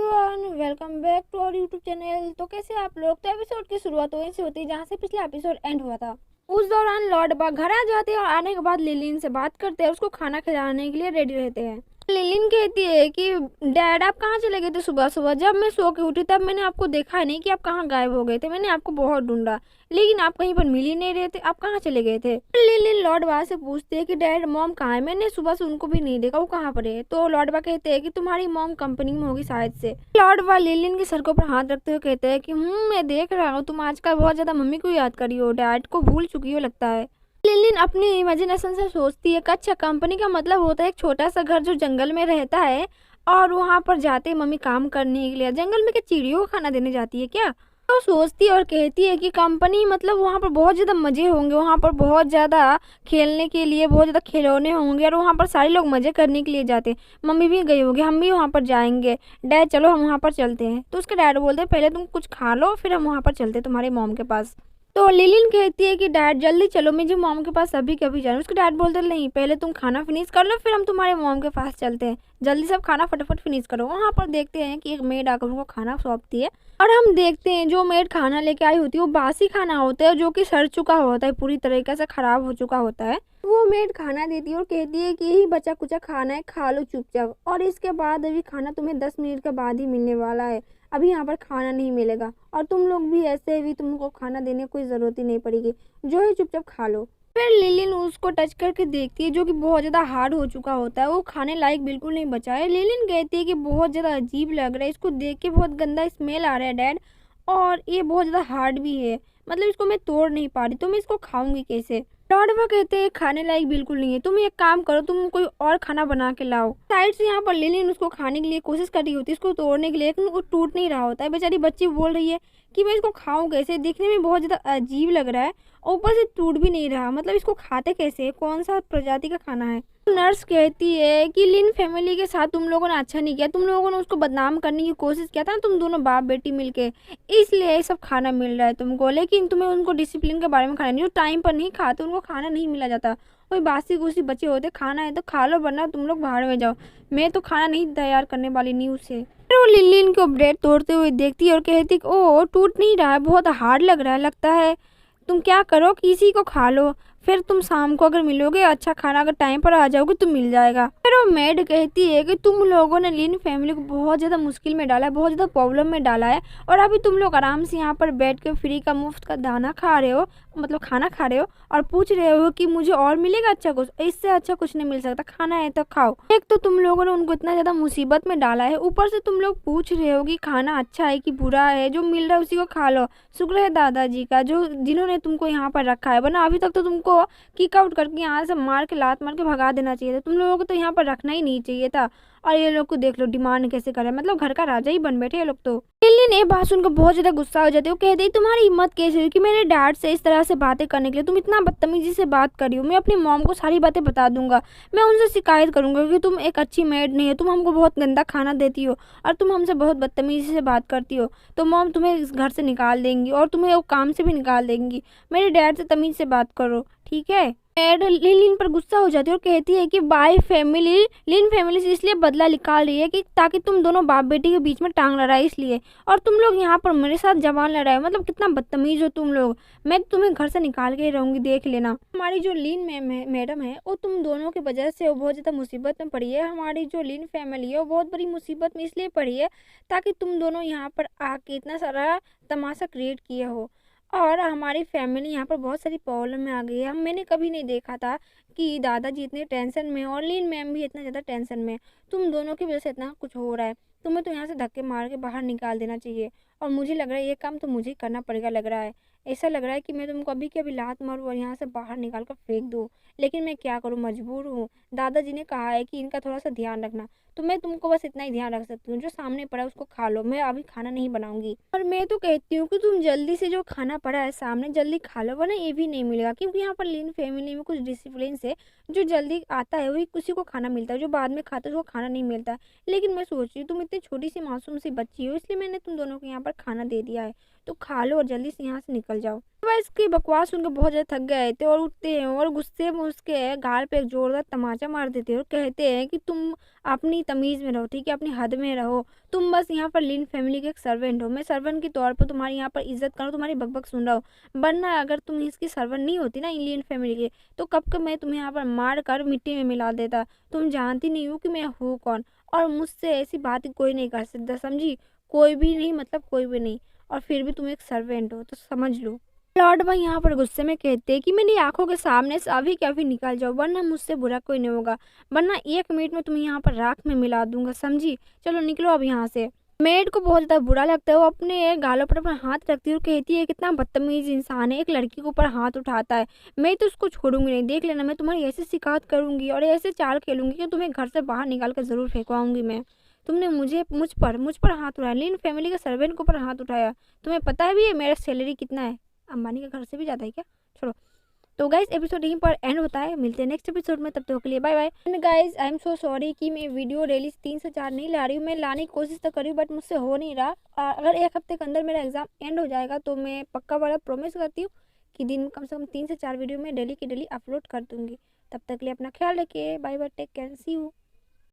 Everyone, welcome back to our YouTube channel. तो कैसे आप लोग। तो एपिसोड की शुरुआत वहीं से होती है जहाँ से पिछला एपिसोड एंड हुआ था। उस दौरान लॉर्ड बा घर आ जाते हैं और आने के बाद लिलिन से बात करते हैं, उसको खाना खिलाने के लिए रेडी रहते हैं। लिलिन कहती है कि डैड आप कहाँ चले गए थे सुबह सुबह, जब मैं सो के उठी तब मैंने आपको देखा नहीं कि आप कहाँ गायब हो गए थे। मैंने आपको बहुत ढूंढा लेकिन आप कहीं पर मिल ही नहीं रहे थे, आप कहाँ चले गए थे। लिलिन लॉर्ड बा से पूछते हैं कि डैड मॉम कहाँ है, मैंने सुबह से उनको भी नहीं देखा, वो कहाँ पर है। तो लॉर्ड बा कहते हैं कि तुम्हारी मॉम कंपनी में होगी शायद से। लॉर्ड बा लिलिन के सर के ऊपर हाथ रखते हुए कहते हैं कि मैं देख रहा हूँ तुम आजकल बहुत ज्यादा मम्मी को याद करी हो, डैड को भूल चुकी हो लगता है। लिलिन अपनी इमेजिनेशन से सोचती है कि अच्छा कंपनी का मतलब होता है एक छोटा सा घर जो जंगल में रहता है और वहां पर जाते हैं मम्मी काम करने के लिए। जंगल में क्या चिड़ियों को खाना देने जाती है क्या। तो सोचती है और कहती है कि कंपनी मतलब वहाँ पर बहुत ज़्यादा मज़े होंगे, वहाँ पर बहुत ज़्यादा खेलने के लिए बहुत ज़्यादा खिलौने होंगे और वहाँ पर सारे लोग मज़े करने के लिए जाते हैं। मम्मी भी गई होगी, हम भी वहाँ पर जाएंगे, डैड चलो हम वहाँ पर चलते हैं। तो उसके डैड बोलते हैं पहले तुम कुछ खा लो फिर हम वहाँ पर चलते हैं तुम्हारे मॉम के पास। तो लिलिन कहती है कि डैड जल्दी चलो, मुझे मॉम के पास अभी कभी जाना। उसके डैड बोलते हैं नहीं पहले तुम खाना फिनिश कर लो फिर हम तुम्हारे मॉम के पास चलते हैं, जल्दी सब खाना फटाफट फिनिश करो। वहाँ पर देखते हैं कि एक मेड आकर उनको खाना सौंपती है और हम देखते हैं जो मेड खाना लेके आई होती है वो बासी खाना होता है जो कि सड़ चुका होता है, पूरी तरीके से खराब हो चुका होता है। वो मेड खाना देती है और कहती है कि यही बचा कुचा खाना है, खा लो चुपचाप, और इसके बाद अभी खाना तुम्हें 10 मिनट के बाद ही मिलने वाला है, अभी यहाँ पर खाना नहीं मिलेगा और तुम लोग भी ऐसे भी तुमको खाना देने की कोई ज़रूरत ही नहीं पड़ेगी, जो है चुपचाप खा लो। फिर लिलिन उसको टच करके देखती है जो कि बहुत ज़्यादा हार्ड हो चुका होता है, वो खाने लायक बिल्कुल नहीं बचा है। लिलिन कहती है कि बहुत ज़्यादा अजीब लग रहा है, इसको देख के बहुत गंदा स्मेल आ रहा है डैड, और ये बहुत ज़्यादा हार्ड भी है, मतलब इसको मैं तोड़ नहीं पा रही, तो मैं इसको खाऊंगी कैसे। लॉर्डवा कहते हैं खाने लायक बिल्कुल नहीं है, तुम एक काम करो तुम कोई और खाना बना के लाओ। साइड से यहाँ पर लिलिन उसको खाने के लिए कोशिश कर रही होती है, इसको तोड़ने के लिए, लेकिन वो टूट नहीं रहा होता है। बेचारी बच्ची बोल रही है कि मैं इसको खाऊं कैसे, दिखने में बहुत ज़्यादा अजीब लग रहा है, ऊपर से टूट भी नहीं रहा, मतलब इसको खाते कैसे, कौन सा प्रजाति का खाना है। नर्स कहती है कि लिन फैमिली के साथ तुम लोगों ने अच्छा नहीं किया, तुम लोगों ने उसको बदनाम करने की कोशिश किया था ना, तुम दोनों बाप बेटी मिलके, इसलिए ये सब खाना मिल रहा है तुमको, लेकिन तुम्हें उनको डिसिप्लिन के बारे में खाना नहीं, जो टाइम पर नहीं खाते उनको खाना नहीं मिला जाता। कोई बासी घुसी बचे होते, खाना है तो खा लो वरना तुम लोग बाहर में जाओ, मैं तो खाना नहीं तैयार करने वाली नहीं उसे। फिर वो लिलिन को ब्रेड तोड़ते हुए देखती है और कहती ओ टूट नहीं रहा है, बहुत हार्ड लग रहा है लगता है, तुम क्या करो किसी को खा लो, फिर तुम शाम को अगर मिलोगे अच्छा खाना अगर टाइम पर आ जाओगे तो मिल जाएगा। फिर वो मेड कहती है कि तुम लोगों ने लिन फैमिली को बहुत ज़्यादा मुश्किल में डाला है, बहुत ज़्यादा प्रॉब्लम में डाला है, और अभी तुम लोग आराम से यहाँ पर बैठ के फ्री का मुफ्त का दाना खा रहे हो, मतलब खाना खा रहे हो, और पूछ रहे हो कि मुझे और मिलेगा अच्छा कुछ, इससे अच्छा कुछ नहीं मिल सकता, खाना है तो खाओ। एक तो तुम लोगों ने उनको इतना ज़्यादा मुसीबत में डाला है, ऊपर से तुम लोग पूछ रहे हो कि खाना अच्छा है कि बुरा है, जो मिल रहा है उसी को खा लो। शुक्र है दादाजी का जो जिन्होंने तुमको यहाँ पर रखा है, वरना अभी तक तो तुमको किक आउट करके यहाँ से मार के लात मार के भगा देना चाहिए था, तुम लोगों को तो यहाँ पर रखना ही नहीं चाहिए था। और ये लोग को देख लो डिमांड कैसे कर रहे हैं, मतलब घर का राजा ही बन बैठे ये लोग तो। लिली ने बात सुनकर बहुत ज्यादा गुस्सा हो जाती है, वो कहती तुम्हारी हिम्मत कैसे हुई कि मेरे डैड से इस तरह से बातें करने के लिए, तुम इतना बदतमीजी से बात कर रही हो, मैं अपनी मॉम को सारी बातें बता दूंगा, मैं उनसे शिकायत करूंगा कि तुम एक अच्छी मेड नहीं हो, तुम हमको बहुत गंदा खाना देती हो और तुम हमसे बहुत बदतमीजी से बात करती हो, तो मॉम तुम्हें इस घर से निकाल देंगी और तुम्हें वो काम से भी निकाल देंगी, मेरे डैड से तमीज से बात करो ठीक है। एड लिन पर गुस्सा हो जाती है और कहती है कि बाय फैमिली लिन फैमिली से इसलिए बदला निकाल रही है कि ताकि तुम दोनों बाप बेटी के बीच में टांग लड़ाई इसलिए, और तुम लोग यहाँ पर मेरे साथ जवान लड़ाए, मतलब कितना बदतमीज हो तुम लोग, मैं तुम्हें घर से निकाल के ही रहूंगी देख लेना। हमारी जो लिन मैडम है वो तुम दोनों की वजह से वो बहुत ज़्यादा मुसीबत में पड़ी है, हमारी जो लिन फैमिली है वो बहुत बड़ी मुसीबत में इसलिए पड़ी है ताकि तुम दोनों यहाँ पर आके इतना सारा तमाशा क्रिएट किए हो, और हमारी फैमिली यहाँ पर बहुत सारी प्रॉब्लम में आ गई है। हम मैंने कभी नहीं देखा था कि दादाजी इतने टेंशन में और लीन मैम भी इतना ज़्यादा टेंशन में, तुम दोनों की वजह से इतना कुछ हो रहा है, तुम्हें तो यहाँ से धक्के मार के बाहर निकाल देना चाहिए, और मुझे लग रहा है ये काम तो मुझे ही करना पड़ेगा, लग रहा है ऐसा लग रहा है कि मैं तुमको अभी के अभी लात मारूँ और यहाँ से बाहर निकाल कर फेंक दूँ, लेकिन मैं क्या करूँ मजबूर हूँ। दादाजी ने कहा है कि इनका थोड़ा सा ध्यान रखना, तो मैं तुमको बस इतना ही ध्यान रख सकती हूँ, जो सामने पड़ा है उसको खा लो, मैं अभी खाना नहीं बनाऊंगी। और मैं तो कहती हूँ कि तुम जल्दी से जो खाना पड़ा है सामने जल्दी खा लो, वरना ये भी नहीं मिलेगा, क्योंकि यहाँ पर लिन फैमिली में कुछ डिसिप्लिन से जो जल्दी आता है वही किसी को खाना मिलता है, जो बाद में खाता है उसको खाना नहीं मिलता है। लेकिन मैं सोच रही हूँ तुम इतनी छोटी सी मासूम सी बच्ची हो, इसलिए मैंने तुम दोनों को यहाँ पर खाना दे दिया है, तो खा लो और जल्दी से यहाँ से निकल निकल जाओ। वह इसकी बकवास सुनकर बहुत ज़्यादा थक गए थे और उठते हैं और गुस्से में उसके गाल पे एक जोरदार तमाचा मार देते हैं और कहते हैं कि तुम अपनी तमीज़ में रहो, ठीक है, अपनी हद में रहो। तुम बस यहाँ पर लिन फैमिली के एक सर्वेंट हो। मैं सर्वेंट के तौर पर तुम्हारी यहाँ पर इज्जत करूँ, तुम्हारी बकबक सुन रहा हूँ, वरना अगर तुम इसकी सर्वेंट नहीं होती ना इंडियन फैमिली के, तो कब का मैं तुम्हें यहाँ पर मार कर मिट्टी में मिला देता। तुम जानती नहीं हो कि मैं हूँ कौन, और मुझसे ऐसी बात कोई नहीं कर सकता, समझी? कोई भी नहीं, मतलब कोई भी नहीं। और फिर भी तुम एक सर्वेंट हो, तो समझ लो। लॉर्ड भाई यहाँ पर गुस्से में कहते हैं कि मेरी आंखों के सामने से अभी के अभी निकल जाओ, वरना मुझसे बुरा कोई नहीं होगा, वरना 1 मिनट में तुम्हें यहाँ पर राख में मिला दूंगा, समझी? चलो निकलो अब यहाँ से। मेड को बहुत ज़्यादा बुरा लगता है, वो अपने गालों पर अपना हाथ रखती है और कहती है कितना बदतमीज इंसान है, एक लड़की के ऊपर हाथ उठाता है। मैं तो उसको छोड़ूंगी नहीं, देख लेना, मैं तुम्हारी ऐसी शिकायत करूंगी और ऐसे चाल खेलूंगी कि तुम्हें घर से बाहर निकाल कर जरूर फेंकवाऊंगी मैं। तुमने मुझ पर हाथ उठाया, लिन फैमिली के सर्वेंट के ऊपर हाथ उठाया। तुम्हें पता है भी है मेरा सैलरी कितना है? अंबानी के घर से भी ज़्यादा है क्या? छोड़ो। तो गाइस एपिसोड यहीं पर एंड होता है, मिलते हैं नेक्स्ट एपिसोड में, तब तक के लिए bye bye. And guys I am so sorry कि मैं वीडियो डेली 3 से 4 नहीं ला रही हूँ। मैं लाने की कोशिश तो करी हूँ बट मुझसे हो नहीं रहा। अगर 1 हफ्ते के अंदर मेरा एग्जाम एंड हो जाएगा तो मैं पक्का वाला प्रॉमिस करती हूँ कि दिन में कम से कम 3 से 4 वीडियो में डेली की डेली अपलोड कर दूँगी। तब तक के लिए अपना ख्याल रखिए, bye bye, take care, see you.